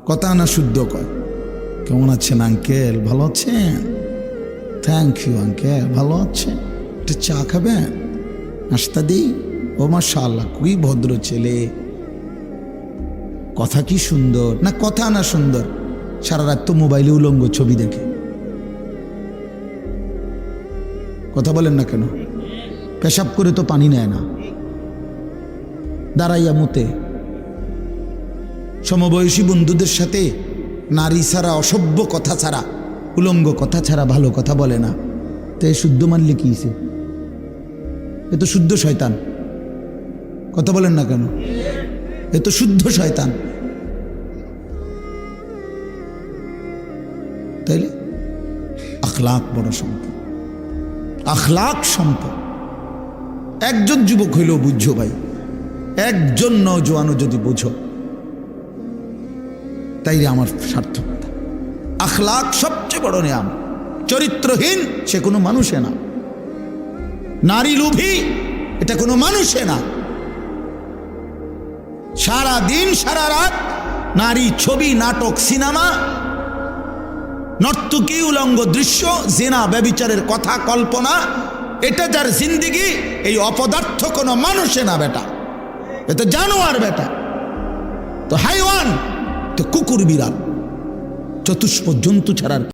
কথা না শুদ্ধ কয়। কেমন আছেন আঙ্কেল? ভালো আছেন? Thank you uncle. ভালো আছেন? একটা চা খাবেন? নাস্তা দিই? ও মাশাআল্লাহ, খুবই ভদ্র ছেলে, কথা কি সুন্দর। না কথা না সুন্দর, সারা রাত তো মোবাইলে উলঙ্গ ছবি দেখে। কথা বলেন না কেন? পেশাব করে তো পানি নেয় না, দাঁড়াইয়া মুতে। সমবয়সী বন্ধুদের সাথে নারী ছাড়া, অসভ্য কথা ছাড়া, উলঙ্গ কথা ছাড়া ভালো কথা বলে না। তো এই শুদ্ধ মানলে কি হইছে? এ তো শুদ্ধ শয়তান। কথা বলেন না কেন? এ তো শুদ্ধ শয়তান। তাইলে আখলাক বড় সম্পদ, আখলাক সম্পদ। একজন যুবক হইলেও বুঝছো ভাই, একজন নওজোয়ানও যদি বুঝো, তাইলে আমার সার্থকতা। আখলাক সবচেয়ে বড় নিয়াম। চরিত্রহীন সে কোনো মানুষে না, নারী লোভী এটা কোনো মানুষে না। সারা দিন সারা রাত নারী ছবি, নাটক, সিনেমা, নর্তকী, উলঙ্গ দৃশ্য, জিনা, ব্যভিচারের কথা, কল্পনা, এটা যার জিন্দিগি, এই অপদার্থ কোনো মানুষে না বেটা। এ তো জানোয়ার বেটা, তো হাইওয়ান, তো কুকুর বিড়াল, চতুষ্প জন্তু ছাড়ার